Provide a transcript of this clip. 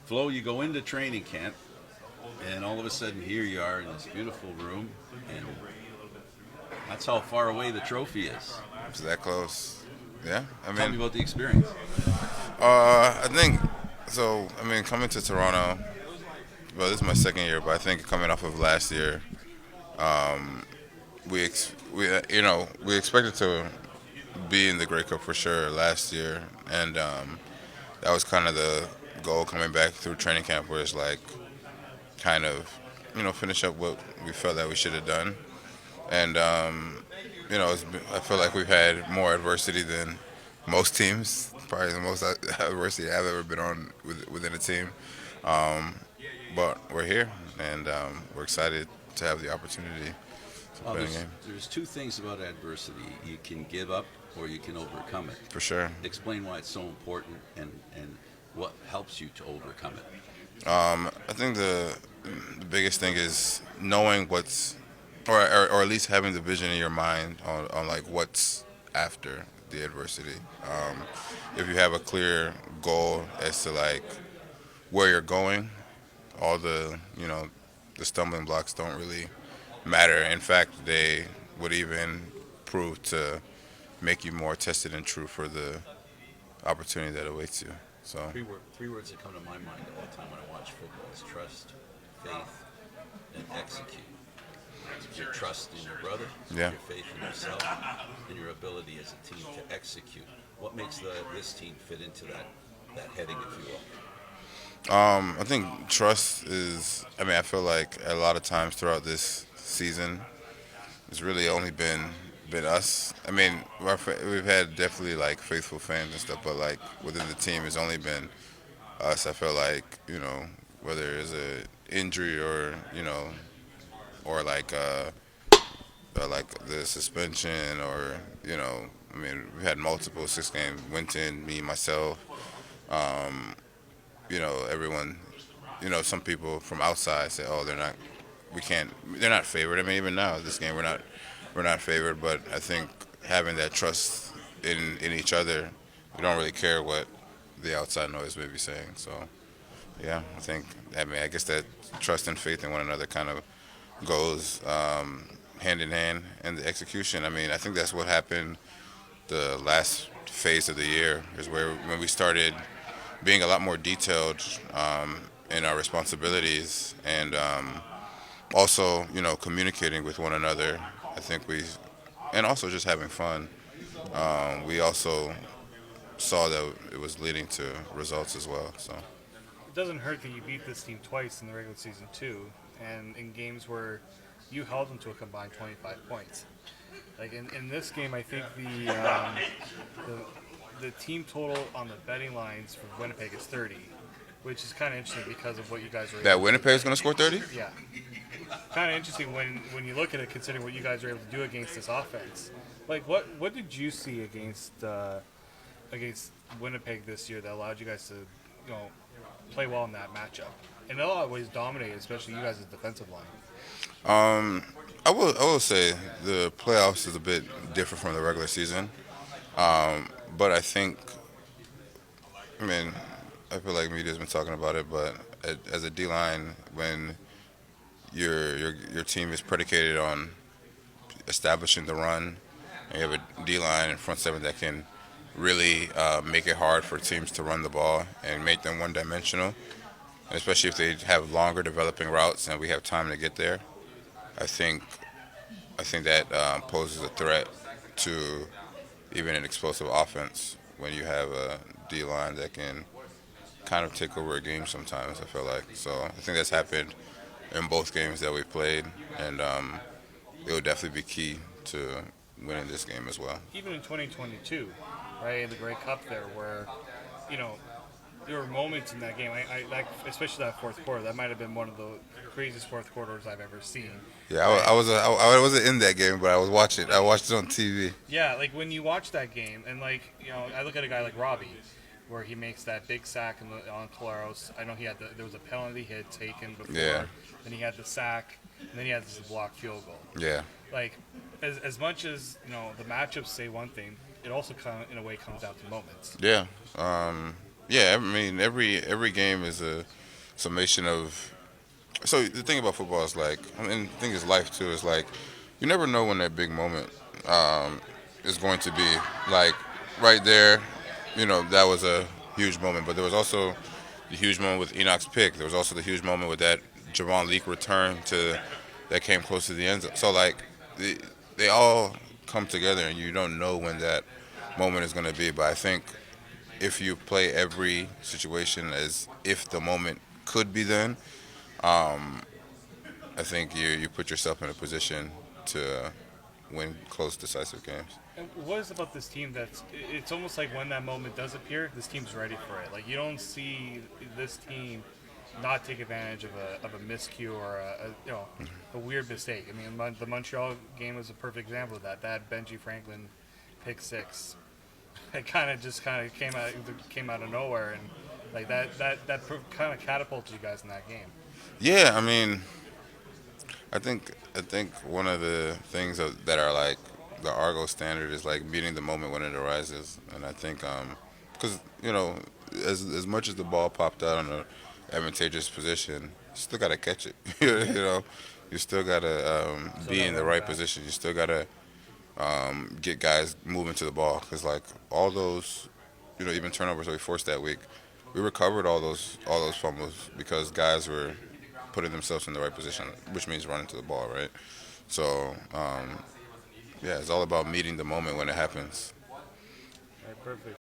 Flo, you go into training camp, and all of a sudden here you are in this beautiful room, and that's how far away the trophy is. It's that close. Yeah, Tell me about the experience. I think so. I mean, coming to Toronto, well, this is my second year, but I think coming off of last year, we expected to be in the Grey Cup for sure last year, and that was kind of the goal coming back through training camp, where it's like kind of finish up what we felt that we should have done, and I feel like we've had more adversity than most teams, probably the most adversity I've ever been on within a team. Um, but we're here, and we're excited to have the opportunity to Well, play the game. there's two things about adversity. You can give up or you can overcome it. For sure. Explain why it's so important and what helps you to overcome it. I think the biggest thing is knowing what's, or at least having the vision in your mind on like what's after the adversity. If you have a clear goal as to like where you're going, all the stumbling blocks don't really matter. In fact, they would even prove to make you more tested and true for the opportunity that awaits you. So Three words that come to my mind all the time when I watch football is trust, faith, and execute. It's your trust in your brother, yeah. your faith in yourself, and your ability as a team to execute. What makes this team fit into that heading, if you will? I think trust is. I mean, I feel like a lot of times throughout this season, it's really only been us. I mean, we've had definitely like faithful fans and stuff, but like within the team, it's only been us. I feel like whether it's a injury or like the suspension I mean, we had multiple 6 game wins in me myself. Um, Everyone. Some people from outside say, "Oh, they're not favored." I mean, even now, this game, we're not favored. But I think having that trust in each other, we don't really care what the outside noise may be saying. So, yeah, I guess that trust and faith in one another kind of goes hand in hand in the execution. I mean, I think that's what happened the last phase of the year is where when we started being a lot more detailed in our responsibilities and also communicating with one another. I think and also just having fun. We also saw that it was leading to results as well. So It doesn't hurt that you beat this team twice in the regular season too, and in games where you held them to a combined 25 points. Like in this game, I think the team total on the betting lines for Winnipeg is 30, which is kind of interesting because of what you guys were able that to Winnipeg's going to score 30. do. Yeah, kind of interesting when you look at it, considering what you guys were able to do against this offense. Like what did you see against Winnipeg this year that allowed you guys to play well in that matchup? And it always dominated, especially you guys' defensive line. I will say the playoffs is a bit different from the regular season, but I mean, I feel like media's been talking about it, but as a D line, when your team is predicated on establishing the run, and you have a D line and front seven that can really make it hard for teams to run the ball and make them one dimensional, especially if they have longer developing routes and we have time to get there. I think that poses a threat to even an explosive offense when you have a D line that can kind of take over a game sometimes. I feel like so. I think that's happened in both games that we've played, and it will definitely be key to winning this game as well. Even in 2022, right, in the Grey Cup there, where, you know, there were moments in that game, especially that fourth quarter, that might have been one of the craziest fourth quarters I've ever seen. Yeah, I wasn't in that game, but I was watching. I watched it on TV. Yeah, like when you watch that game, and I look at a guy like Robbie, where he makes that big sack on Claros. I know there was a penalty he had taken before. Yeah. Then he had the sack, and then he had this blocked field goal. Yeah. Like, as much as the matchups say one thing, it also in a way comes down to moments. Yeah. Yeah, I mean every game is a summation of. So the thing about football is like, I mean, the thing is life too. Is like, you never know when that big moment is going to be. Like right there, that was a huge moment. But there was also the huge moment with Enoch's pick. There was also the huge moment with that Javon Leak return to that came close to the end zone. So like, they all come together, and you don't know when that moment is going to be. But I think if you play every situation as if the moment could be then, I think you put yourself in a position to win close, decisive games. And what is it about this team that's it's almost like when that moment does appear, this team's ready for it. Like you don't see this team not take advantage of a miscue or a weird mistake. I mean, the Montreal game was a perfect example of that. That Benji Franklin pick six, it kind of came out of nowhere, and like that kind of catapulted you guys in that game. Yeah, I mean, I think one of the things that are like the Argo standard is like meeting the moment when it arises, and I think because as much as the ball popped out on a advantageous position, you still gotta catch it. You still gotta So be that in the running right back. position. You still gotta get guys moving to the ball because like all those, even turnovers that we forced that week, we recovered all those fumbles because guys were putting themselves in the right position, which means running to the ball, right? So yeah, it's all about meeting the moment when it happens. Right, perfect.